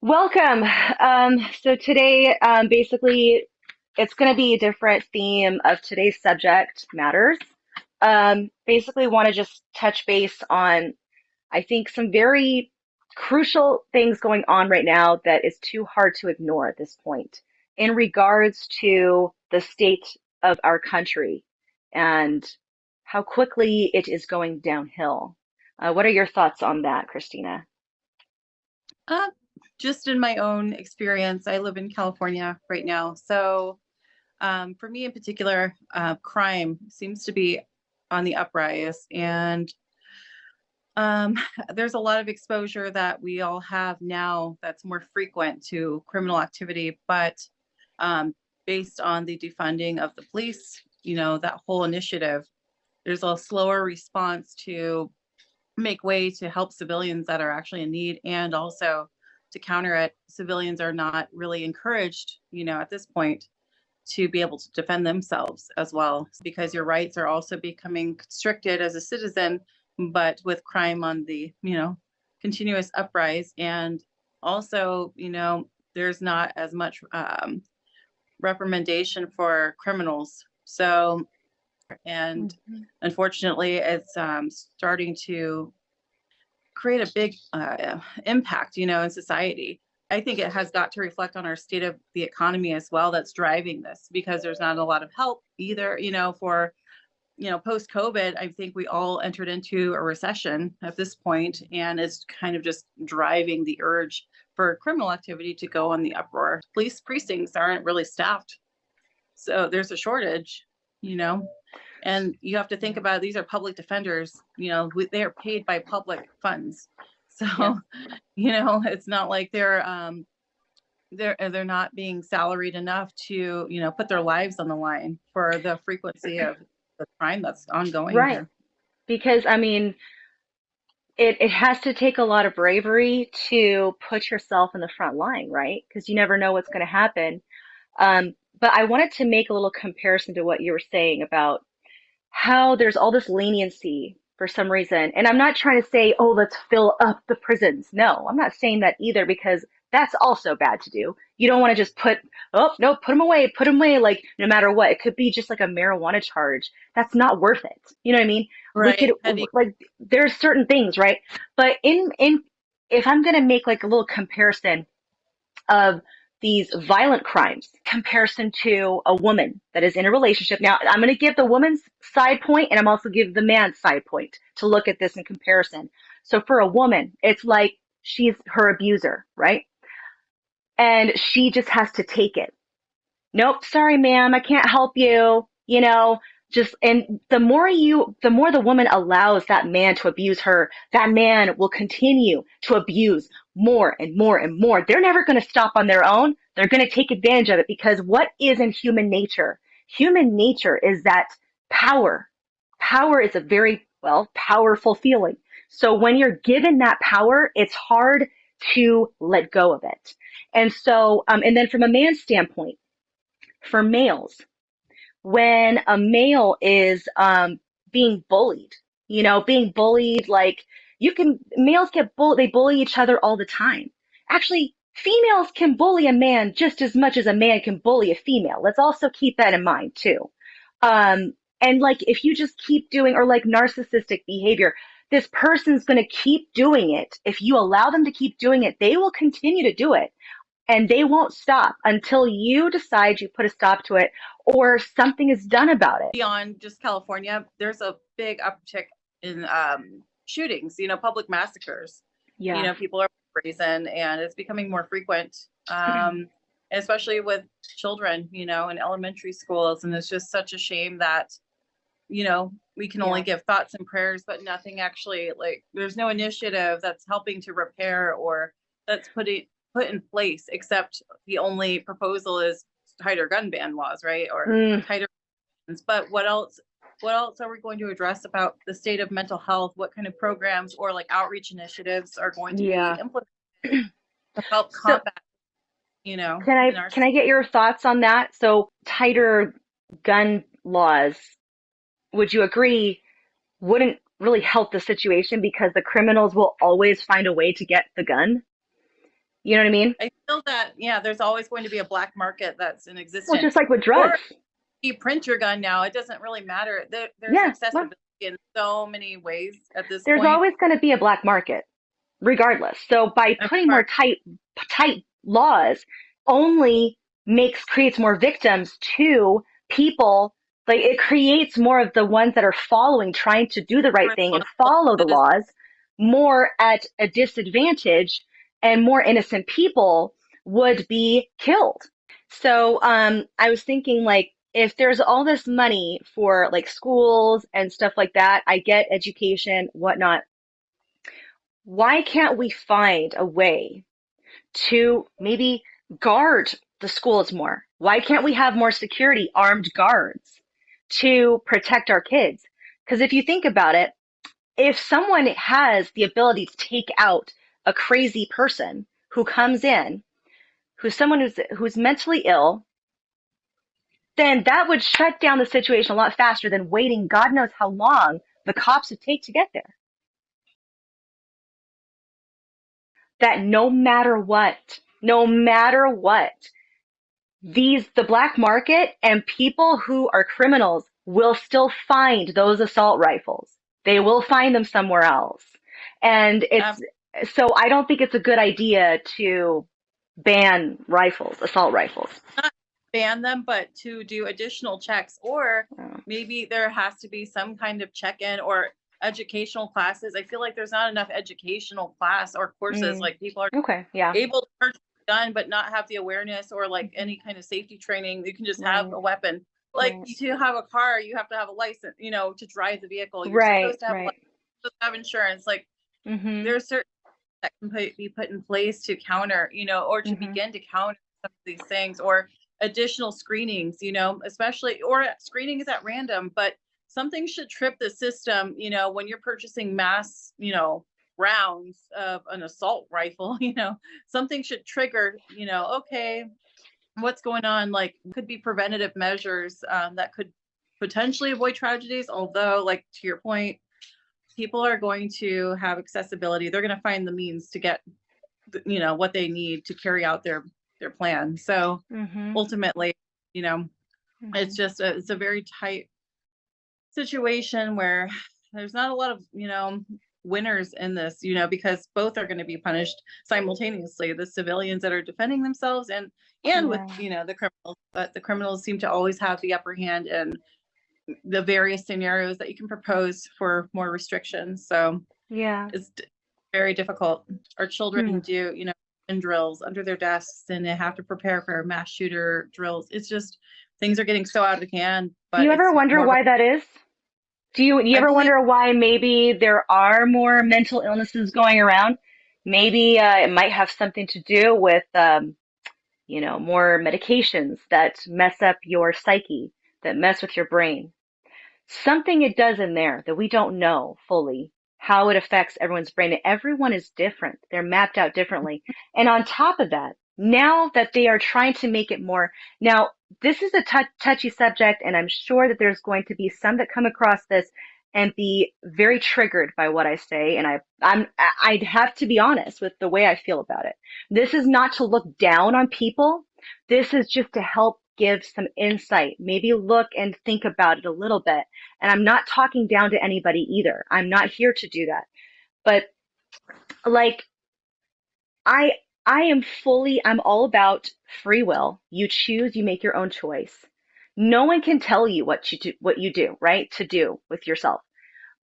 Welcome. So today, basically, it's going to be a different theme of today's subject matters. Basically, want to just touch base on, I think, some very crucial things going on right now that is too hard to ignore at this point in regards to the state of our country and how quickly it is going downhill. What are your thoughts on that, Christina? Uh, just in my own experience, I live in California right now. So, for me in particular, crime seems to be on the uprise. And um, there's a lot of exposure that we all have now that's more frequent to criminal activity. But um, based on the defunding of the police, that whole initiative, there's a slower response to make way to help civilians that are actually in need, and also to counter it. Civilians are not really encouraged, at this point, to be able to defend themselves as well, because your rights are also becoming constricted as a citizen, but with crime on the, continuous uprise. And also, there's not as much reprimandation for criminals. So, and Mhm. unfortunately, it's starting to create a big impact, in society. I think it has got to reflect on our state of the economy as well. That's driving this, because there's not a lot of help either, for post COVID. I think we all entered into a recession at this point, and it's kind of just driving the urge for criminal activity to go on the uproar. Police precincts aren't really staffed, so there's a shortage, you know and you have to think Yeah. about, these are public defenders, they are paid by public funds. So Yes. it's not like they're not being salaried enough to put their lives on the line for the frequency of the crime that's ongoing Right. here. Because I mean, it has to take a lot of bravery to put yourself in the front line, right? Because you never know what's going to happen. But I wanted to make a little comparison to what you were saying about how there's all this leniency for some reason. And I'm not trying to say, oh, let's fill up the prisons. No, I'm not saying that either because that's also bad to do. You don't want to just oh, no, put them away, like no matter what. It could be just like a marijuana charge. That's not worth it. You know what I mean? We could, Right, heavy. like, there's certain things, right? But if I'm going to make like a little comparison of these violent crimes comparison to a woman that is in a relationship. Now, I'm going to give the woman's side point and I'm also give the man's side point to look at this in comparison. So for a woman, it's like she's her abuser, right? And she just has to take it. Nope, sorry, ma'am, I can't help you. And the more the woman allows that man to abuse her, that man will continue to abuse more and more and more. They're never going to stop on their own. They're going to take advantage of it because what is in human nature? Human nature is that power. Power is a very, well, powerful feeling. So when you're given that power, it's hard to let go of it. And then from a man's standpoint, for males, when a male is being bullied, being bullied, like males they bully each other all the time. Actually, females can bully a man just as much as a man can bully a female. Let's also keep that in mind too. And like if you just keep doing, or like narcissistic behavior, this person's going to keep doing it. If you allow them to keep doing it, they will continue to do it and they won't stop until you decide you put a stop to it or something is done about it. Beyond just California, there's a big uptick in shootings, public massacres. Yeah. People are brazen, and it's becoming more frequent, especially with children, in elementary schools. And it's just such a shame that, we can only Yeah. give thoughts and prayers, but nothing actually, like, there's no initiative that's helping to repair or that's put in place, except the only proposal is tighter gun ban laws, right? Or Mm, tighter. But what else are we going to address about the state of mental health? What kind of programs or like outreach initiatives are going to be yeah. implemented to help So combat, in our can I get your thoughts on that? So tighter gun laws, would you agree, wouldn't really help the situation because the criminals will always find a way to get the gun? You know what I mean? I feel that, yeah, there's always going to be a black market that's in Well, just existence. like with Or drugs. you print your gun now, it doesn't really matter. There's Yeah. Well, accessibility in so many ways at this there's point. always going to be a black market regardless. So by Of putting more course, tight laws only creates more victims to people. Like it creates more of the ones that are following, trying to do the right thing and responsible follow the citizens. laws more at a disadvantage, and more innocent people would be killed. So I was thinking like if there's all this money for like schools and stuff like that, I get education, whatnot. Why can't we find a way to maybe guard the schools more? Why can't we have more security, armed guards to protect our kids? Because if you think about it, if someone has the ability to take out a crazy person who comes in, who's mentally ill, then that would shut down the situation a lot faster than waiting God knows how long the cops would take to get there. That no matter what, the black market and people who are criminals will still find those assault rifles. They will find them somewhere else. And Um, so I don't think it's a good idea to ban assault rifles. Not ban them, but to do additional checks, or Oh. maybe there has to be some kind of check-in or educational classes. I feel like there's not enough educational class or courses. Mm. Like people are Okay. Yeah. able to purchase a gun but not have the awareness or like Mm-hmm. any kind of safety training. You can just have Right. a weapon. Like Right. to have a car, you have to have a license, to drive the vehicle. You're Right. supposed to have a Right. license, supposed to have insurance. Like Mm-hmm. there's certain that can be put in place to counter, or to Mm-hmm. begin to counter some of these things, or additional screenings, especially, or screening is at random, but something should trip the system, when you're purchasing mass, rounds of an assault rifle, something should trigger, okay, what's going on? Like, could be preventative measures that could potentially avoid tragedies. Although, like to your point, people are going to have accessibility. They're going to find the means to get, what they need to carry out their plan. So Mm-hmm. ultimately, you know, Mm-hmm. it's a very tight situation where there's not a lot of, winners in this, because both are going to be punished simultaneously, the civilians that are defending themselves and with, Yeah. the criminals. But the criminals seem to always have the upper hand in the various scenarios that you can propose for more restrictions. So Yeah. it's very difficult. Our Hmm. children do, in drills under their desks, and they have to prepare for mass shooter drills. It's just things are getting so out of hand, Do but you ever it's wonder more of a, why that is? Do you I ever believe, wonder why maybe there are more mental illnesses going around? Maybe it might have something to do with more medications that mess up your psyche, that mess with your brain. Something it does in there that we don't know fully how it affects everyone's brain. Everyone is different. They're mapped out differently. And on top of that, now that they are trying to make it more, now this is a touchy subject, and I'm sure that there's going to be some that come across this and be very triggered by what I say. And I'd have to be honest with the way I feel about it. This is not to look down on people. This is just to help give some insight. Maybe look and think about it a little bit. And I'm not talking down to anybody either. I'm not here to do that. But like I I'm all about free will. You choose, you make your own choice. No one can tell you what you do, right? To do with yourself.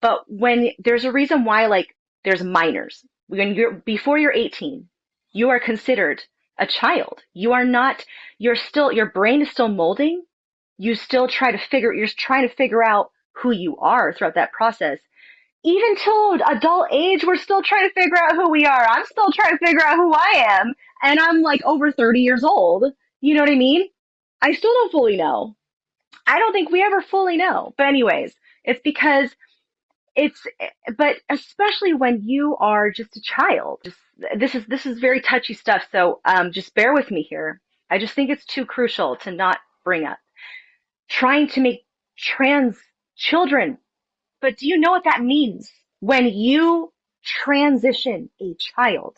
But when there's a reason why like there's minors. When before you're 18, you are considered a child. Your brain is still molding. You're trying to figure out who you are throughout that process. Even till adult age, we're still trying to figure out who we are. I'm still trying to figure out who I am. And I'm like over 30 years old. You know what I mean? I still don't fully know. I don't think we ever fully know. But anyways, it's because it's, but especially when you are just a child, this is very touchy stuff. So, just bear with me here. I just think it's too crucial to not bring up trying to make trans children. But do you know what that means? When you transition a child,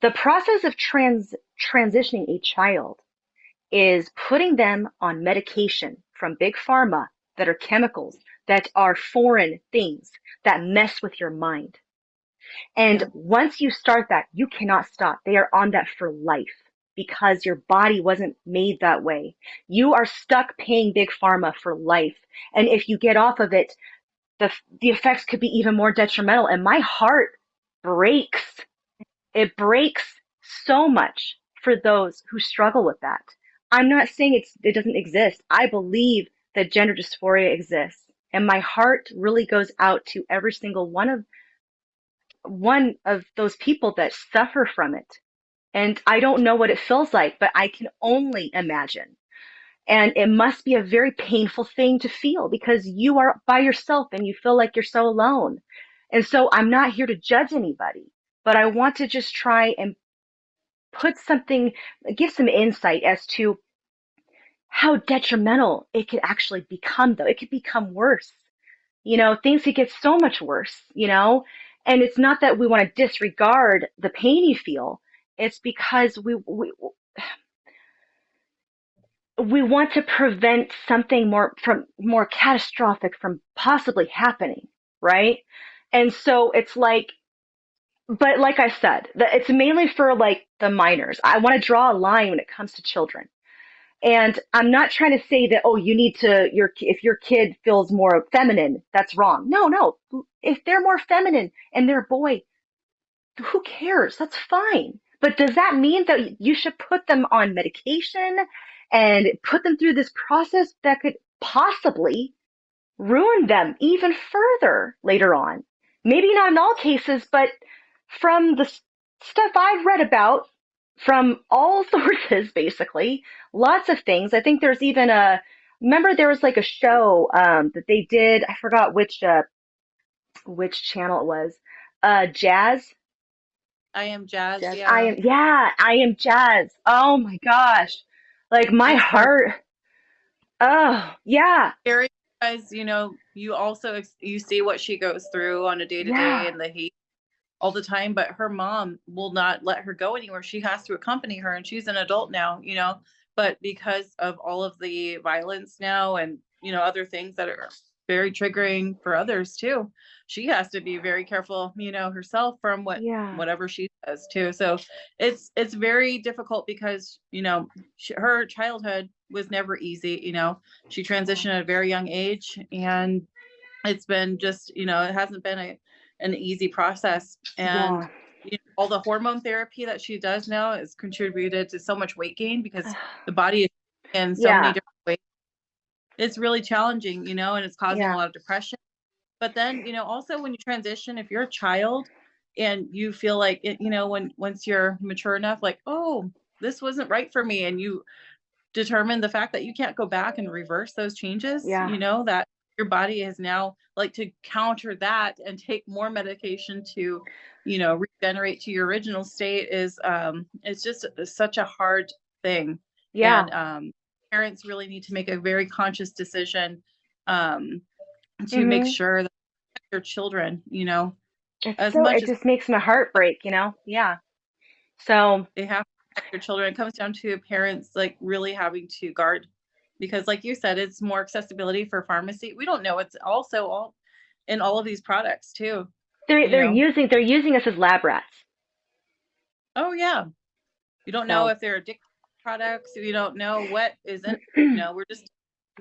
The process of transitioning a child is putting them on medication from big pharma that are chemicals, that are foreign things that mess with your mind. And Yeah. once you start that, you cannot stop. They are on that for life because your body wasn't made that way. You are stuck paying big pharma for life. And if you get off of it, the effects could be even more detrimental. And my heart breaks. It breaks so much for those who struggle with that. I'm not saying it doesn't exist. I believe that gender dysphoria exists. And my heart really goes out to every single one of those people that suffer from it. And I don't know what it feels like, but I can only imagine. And it must be a very painful thing to feel because you are by yourself and you feel like you're so alone. And so I'm not here to judge anybody, but I want to just try and put something, give some insight as to how detrimental it could actually become, though. It could become worse. Things could get so much worse. And it's not that we want to disregard the pain you feel. It's because we want to prevent something more catastrophic from possibly happening, right? And so it's like, but like I said, it's mainly for like the minors. I want to draw a line when it comes to children. And I'm not trying to say that, oh, you need to, if your kid feels more feminine, that's wrong. No, no. If they're more feminine and they're a boy, who cares? That's fine. But does that mean that you should put them on medication and put them through this process that could possibly ruin them even further later on? Maybe not in all cases, but from the stuff I've read about, from all sources, basically, lots of things. I think there's even remember there was like a show that they did. I forgot which channel it was. Jazz. I am Jazz. Jazz. Yeah. I am Jazz. Oh my gosh. Like my It's horrific. heart. Oh, yeah. Scary because, you also you see what she goes through on a day to day Yeah. and the hate all the time, but her mom will not let her go anywhere. She has to accompany her, and she's an adult now, but because of all of the violence now and, other things that are very triggering for others too, she has to be very careful, herself from Yeah. whatever she says too. So it's very difficult because, her childhood was never easy. She Yeah. transitioned at a very young age, and it's been just, it hasn't been an easy process. And Yeah. all the hormone therapy that she does now has contributed to so much weight gain because the body is in so many Yeah. different ways. It's really challenging, and it's causing a Yeah. lot of depression. But then, also when you transition, if you're a child and you feel like it, once you're mature enough, like, oh, this wasn't right for me, and you determine the fact that you can't go back and reverse those changes, Yeah. that your body is now like to counter that and take more medication to, regenerate to your original state is it's just such a hard thing. Yeah. And parents really need to make a very conscious decision um to make Mhm. sure that their children, as It much as just makes my heart break. Yeah. So, they have to protect their children. It comes down to parents like really having to guard because, like you said, it's more accessibility for pharmacy. We don't know it's also all in all of these products too. they're You they're know, using they're using us as lab rats. oh yeah, you don't know So, if they're addictive products. You don't know what is in. We're just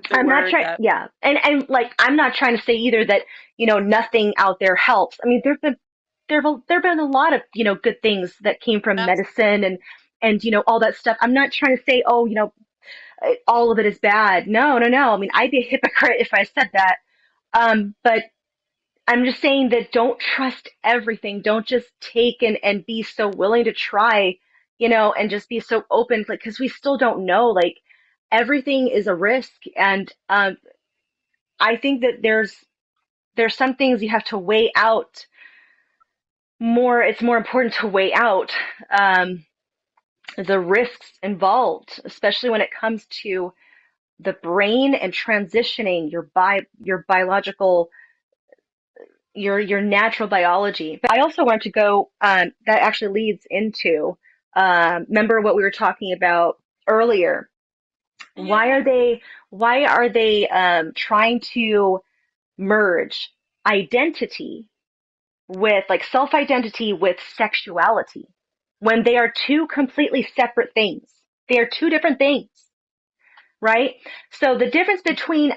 the I'm not word trying, that yeah. And like, I'm not trying to say either that, nothing out there helps. I mean, there've been a lot of, good things that came from that's medicine and, all that stuff. I'm not trying to say, oh, all of it is bad. No, no, no. I mean, I'd be a hypocrite if I said that. But I'm just saying that don't trust everything. Don't just take and be so willing to try, and just be so open, like, because we still don't know. Like, everything is a risk, and I think that there's some things you have to weigh out more. It's more important to weigh out the risks involved, especially when it comes to the brain and transitioning your biological your natural biology. But I also want to go, that actually leads into, remember what we were talking about earlier. Why are they, trying to merge identity with, like, self-identity with sexuality when they are two completely separate things? They are two different things, right? So the difference between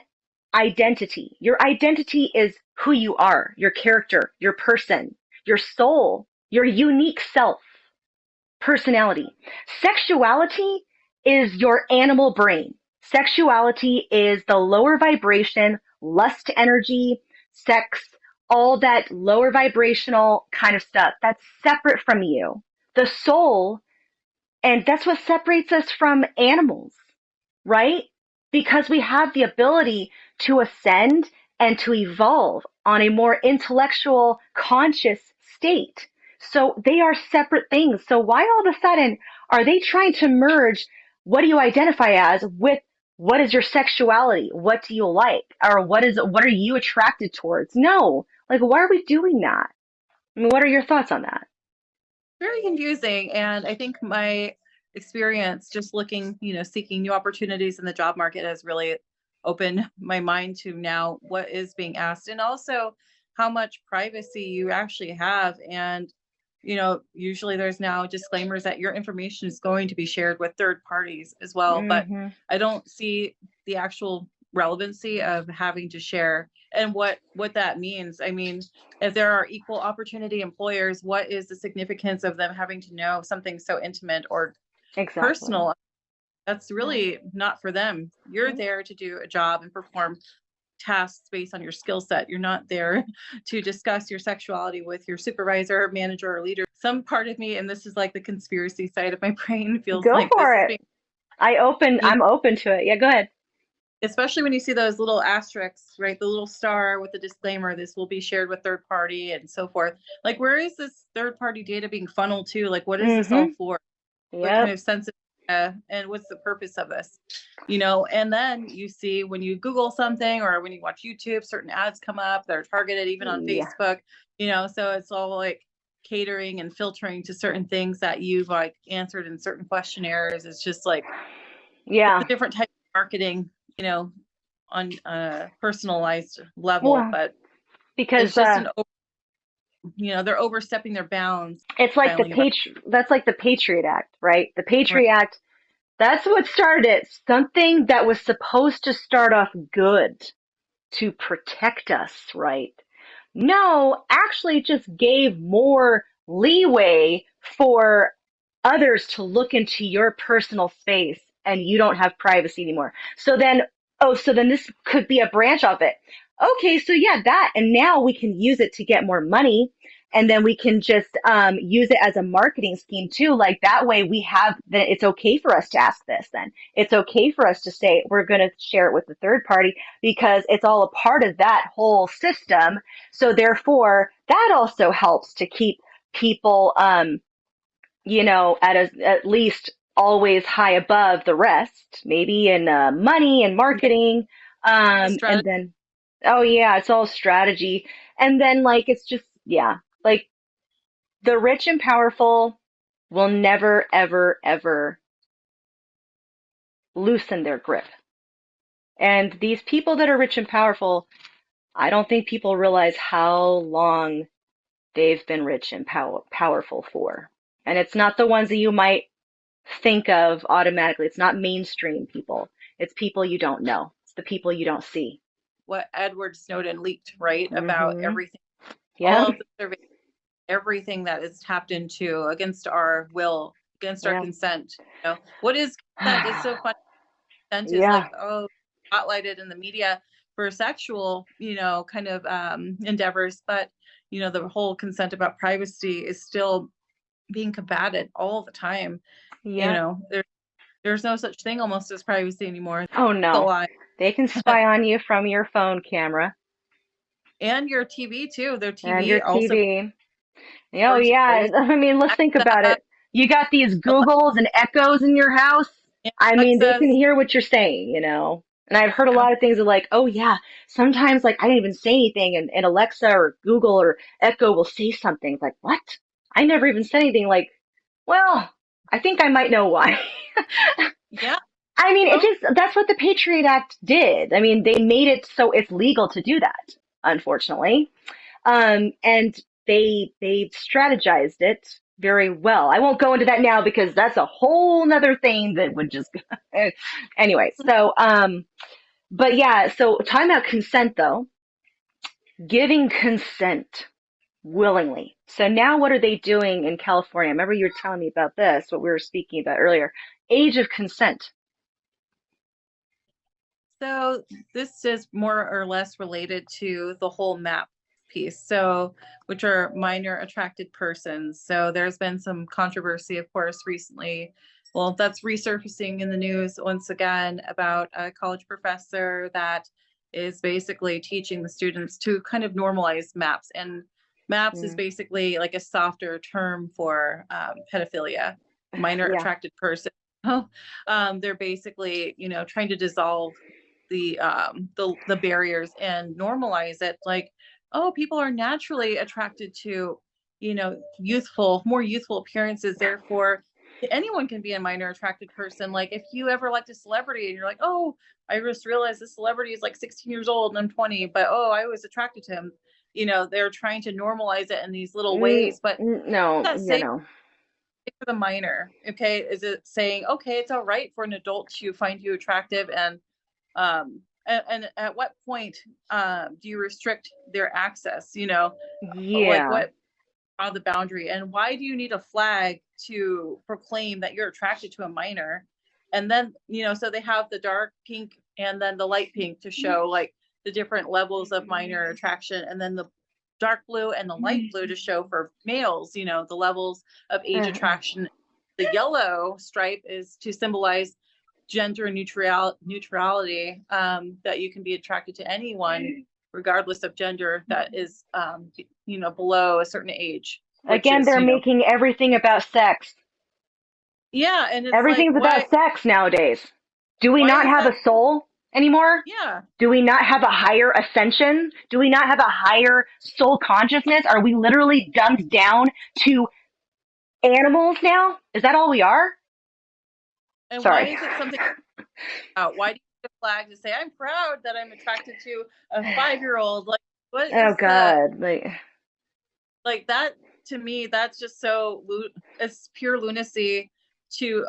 identity, your identity is who you are, your character, your person, your soul, your unique self, personality. Sexuality is your animal brain. Sexuality is the lower vibration, lust energy, sex, all that lower vibrational kind of stuff. That's separate from you. The soul, and that's what separates us from animals, right? Because we have the ability to ascend and to evolve on a more intellectual, conscious state. So they are separate things. So why all of a sudden are they trying to merge what do you identify as with what is your sexuality? What do you like? Or what are you attracted towards? No. Like, why are we doing that? I mean, what are your thoughts on that? Very confusing. And I think my experience just looking, seeking new opportunities in the job market has really opened my mind to now what is being asked, and also how much privacy you actually have. And, usually there's now disclaimers that your information is going to be shared with third parties as well. But Mm-hmm. I don't see the actual relevancy of having to share and what that means. I mean, if there are equal opportunity employers, what is the significance of them having to know something so intimate or Exactly. personal? That's Yeah. really not for them. You're Yeah. there to do a job and perform tasks based on your skill set. You're not there to discuss your sexuality with your supervisor, manager, or leader. Some part of me, and this is like the conspiracy side of my brain, feels Go like for this is it. being, you I'm open to it. Yeah, go ahead. especially when you see those little asterisks, right? The little star with the disclaimer, this will be shared with third party and so forth. Like, where is this third party data being funneled to? Like, what is this all Mm-hmm. for? What kind Yep. of sensitive and what's the purpose of this? And then you see when you Google something or when you watch YouTube, certain ads come up that are targeted even on Yeah. Facebook, so it's all like catering and filtering to certain things that you've like answered in certain questionnaires. It's just like it's a Yeah. different type of marketing, you know, on a personalized level, Well, but because it's just they're overstepping their bounds, it's like filing about that's like the Patriot Act, right? The right. Patriot Act, that's what started it. Something that was supposed to start off good to protect us, right? No, actually just gave more leeway for others to look into your personal space and you don't have privacy anymore. So then this could be a branch of it. Okay, so yeah, that, and now we can use it to get more money. And then we can just use it as a marketing scheme too. Like that way we have that it's okay for us to ask this then. It's okay for us to say we're going to share it with the third party because it's all a part of that whole system. So therefore, that also helps to keep people, at least always high above the rest, maybe in money and Yeah, marketing. the And strategy. then, oh yeah, it's all strategy. And then, like, it's just, yeah, like the rich and powerful will never, ever, ever loosen their grip. And these people that are rich and powerful, I don't think people realize how long they've been rich and powerful for. And it's not the ones that you might think of automatically. It's not mainstream people. It's people you don't know. It's the people you don't see. What Edward Snowden leaked, right? About Mm-hmm. everything, Yep. all of the surveys, everything that is tapped into against our will, against our Yeah. consent. What is consent? It's so funny. Consent is Yeah. like, oh, spotlighted in the media for sexual, kind of endeavors, but the whole consent about privacy is still being combated all the time. Yep. There's no such thing almost as privacy anymore. Oh The no. lie. They can spy on you from your phone camera And your TV too. Their and your TV also TV. Oh works yeah. privacy. I mean, let's think about Alexa, it. You got these Googles and Echoes in your house. I mean, they can Alexas, hear what you're saying. And I've heard a Yeah. lot of things of like, oh yeah, sometimes like I didn't even say anything and Alexa or Google or Echo will say something. It's like, what? I never even said anything. Like, well, I think I might know why. Yeah. I mean, it Oh, just, that's what the Patriot Act did. I mean, they made it so it's legal to do that, unfortunately. And they strategized it very well. I won't go into that now because that's a whole nother thing that would just, anyway. So, but yeah, so talking about consent though, giving consent willingly. So now what are they doing in California? I remember you were telling me about this, what we were speaking about earlier. Age of consent. so this is more or less related to the whole MAP piece. So, which are minor attracted persons. So there's been some controversy, of course, recently. Well, that's resurfacing in the news once again about a college professor that is basically teaching the students to kind of normalize MAPS. And MAPS is Mm, basically like a softer term for pedophilia, minor yeah. attracted person. They're basically, trying to dissolve the barriers and normalize it. Like, oh, people are naturally attracted to, more youthful appearances. Therefore, anyone can be a minor attracted person. Like, if you ever liked a celebrity and you're like, oh, I just realized this celebrity is like 16 years old and I'm 20, but oh, I was attracted to him. They're trying to normalize it in these little ways. But No, that you say know. for the minor? Okay, is it saying, okay, it's all right for an adult to find you attractive, and at what point do you restrict their access? Like, Yeah. what are the boundary, and why do you need a flag to proclaim that you're attracted to a minor? And then, so they have the dark pink and then the light pink to show like the different levels of minor attraction, and then the dark blue and the light blue to show for males, the levels of age attraction. The yellow stripe is to symbolize gender neutrality, that you can be attracted to anyone regardless of gender that is below a certain age, which Again, is, they're making everything about sex. yeah. And it's like, Everything's about sex nowadays. Do we why not is have that? a soul anymore? Yeah. Do we not have a higher ascension? Do we not have a higher soul consciousness? Are we literally dumbed down to animals now? Is that all we are? And why Sorry. is it something why do you need a flag to say I'm proud that I'm attracted to a 5-year-old? Like, what Oh is the, God. like that? To me, that's just so it's pure lunacy. To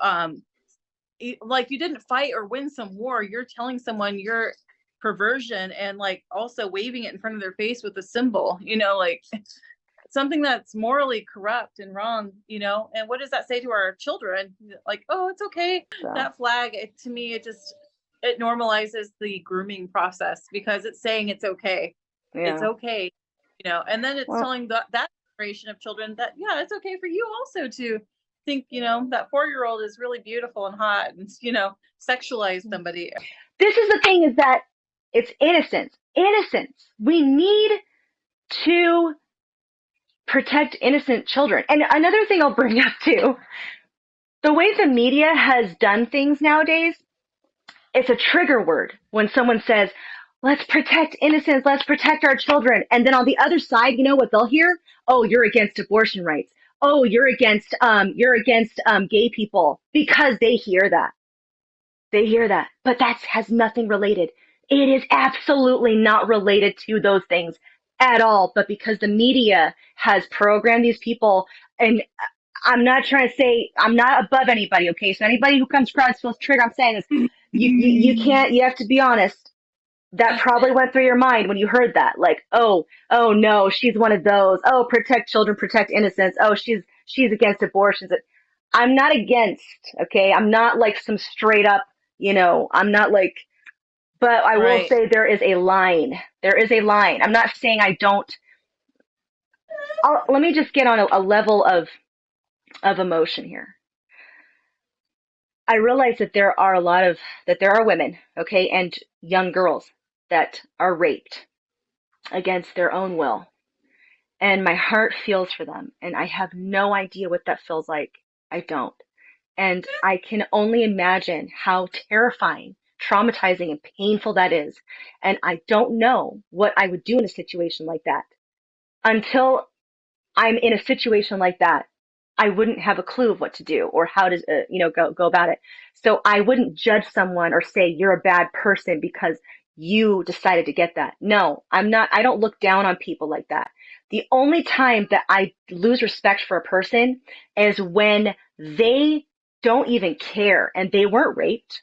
like, you didn't fight or win some war, you're telling someone your perversion and like also waving it in front of their face with a symbol, like something that's morally corrupt and wrong. And what does that say to our children? Like, oh, it's okay. So That flag, to me, it normalizes the grooming process because it's saying it's okay. It's yeah. okay. And then it's Well, telling that generation of children that, yeah, it's okay for you also to think, that 4-year-old is really beautiful and hot, and, sexualize somebody. this is the thing: is that it's innocence. Innocence. We need to protect innocent children. And another thing I'll bring up too, the way the media has done things nowadays, it's a trigger word when someone says, let's protect innocence, let's protect our children. And then on the other side, you know what they'll hear? Oh, you're against abortion rights. Oh, you're against gay people, because they hear that. They hear that. But that has nothing related. It is absolutely not related to those things at all. But because the media has programmed these people, and I'm not trying to say I'm not above anybody, okay? So anybody who comes across feels triggered, I'm saying is you can't, you have to be honest. That probably went through your mind when you heard that. Like, oh no, she's one of those. Oh, protect children, protect innocence. Oh, she's against abortions. I'm not against, okay? I'm not like some straight up, I'm not like, but I will Right. say there is a line. There is a line. I'm not saying I don't. Let me just get on a level of emotion here. I realize that there are women, okay, and young girls that are raped against their own will. And my heart feels for them. And I have no idea what that feels like. I don't. And I can only imagine how terrifying traumatizing and painful that is. And I don't know what I would do in a situation like that. Until I'm in a situation like that, I wouldn't have a clue of what to do or how to, go about it. So I wouldn't judge someone or say you're a bad person because you decided to get that. No, I'm not. I don't look down on people like that. The only time that I lose respect for a person is when they don't even care and they weren't raped,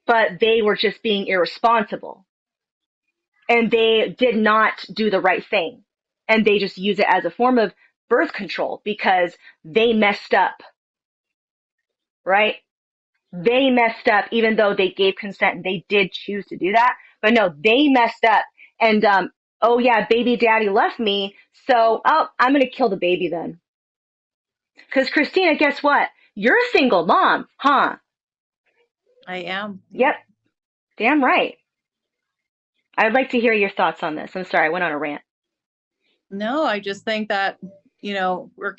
but they were just being irresponsible and they did not do the right thing. And they just use it as a form of birth control because they messed up, right? They messed up even though they gave consent and they did choose to do that. But no, they messed up. And, oh yeah, baby daddy left me. So, oh, I'm going to kill the baby then. Because Christina, guess what? You're a single mom, huh? I am. Yeah. Yep. Damn right. I'd like to hear your thoughts on this. I'm sorry, I went on a rant. No, I just think that, we're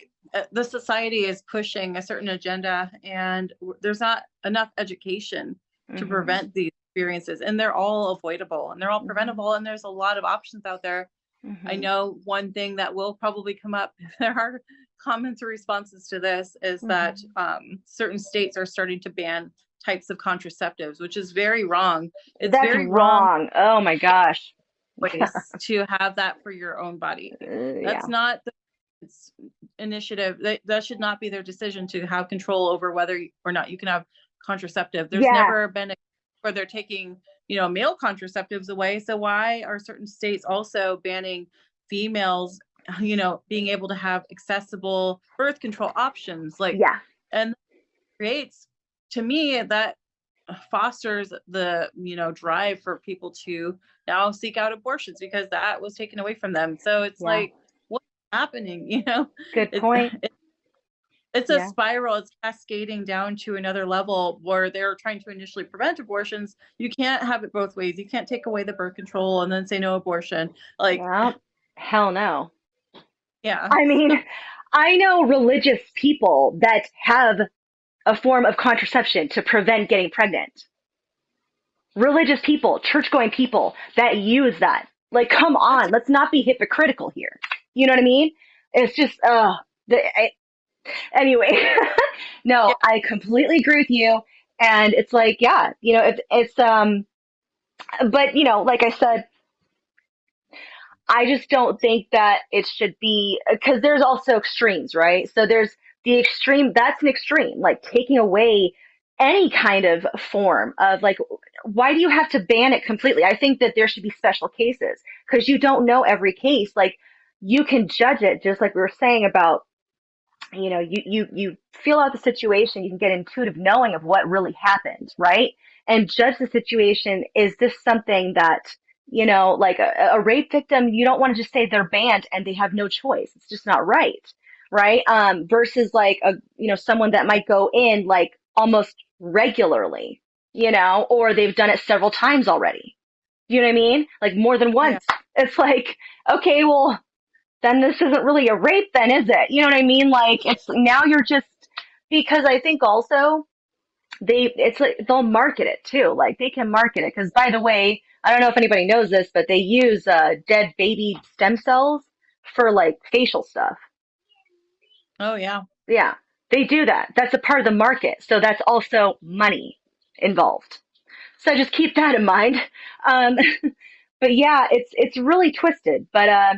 the society is pushing a certain agenda, and there's not enough education to Mm-hmm. prevent these experiences, and they're all avoidable and they're all Mm-hmm. preventable, and there's a lot of options out there. I Mm-hmm. know one thing that will probably come up if there are comments or responses to this is that Mm-hmm. certain states are starting to ban types of contraceptives, which is very wrong. It's That's very wrong wrong. Oh my gosh. choice to have that for your own body. That's Yeah. not the initiative. That should not be their decision to have control over whether or not you can have contraceptive. There's Yeah. never been a where they're taking, male contraceptives away. So why are certain states also banning females, being able to have accessible birth control options? Like, Yeah. and creates, to me, that fosters the, drive for people to now seek out abortions because that was taken away from them. So it's Yeah. like, what's happening? Good It's point. it's a Yeah. spiral. It's cascading down to another level where they're trying to initially prevent abortions. You can't have it both ways. You can't take away the birth control and then say no abortion. Like, Well, hell no. yeah. I mean, I know religious people that have a form of contraception to prevent getting pregnant. Religious people, church going people that use that. Like, come That's on, let's not be hypocritical here. You know what I mean? It's just, anyway, no, yeah. I completely agree with you. And it's like, yeah, but like I said, I just don't think that it should be because there's also extremes, right? So there's the extreme, that's an extreme, like taking away any kind of form of like, why do you have to ban it completely? I think that there should be special cases because you don't know every case. Like you can judge it just like we were saying about you feel out the situation, you can get intuitive knowing of what really happened, right? And judge the situation. Is this something that, like a rape victim, you don't want to just say they're banned and they have no choice. It's just not right. Right. Versus like someone that might go in like almost regularly, or they've done it several times already. You know what I mean? Like more than Yeah. once. It's like, okay, well, then this isn't really a rape then, is it? You know what I mean? Like it's now you're just because I think also it's like they'll market it too. Like they can market it because by the way, I don't know if anybody knows this, but they use dead baby stem cells for like facial stuff. Oh, yeah. Yeah, they do that. That's a part of the market. So that's also money involved. So just keep that in mind. Um, but yeah, it's really twisted. But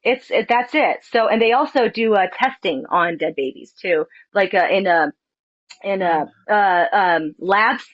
that's it. So, and they also do testing on dead babies too, like in Uh, labs.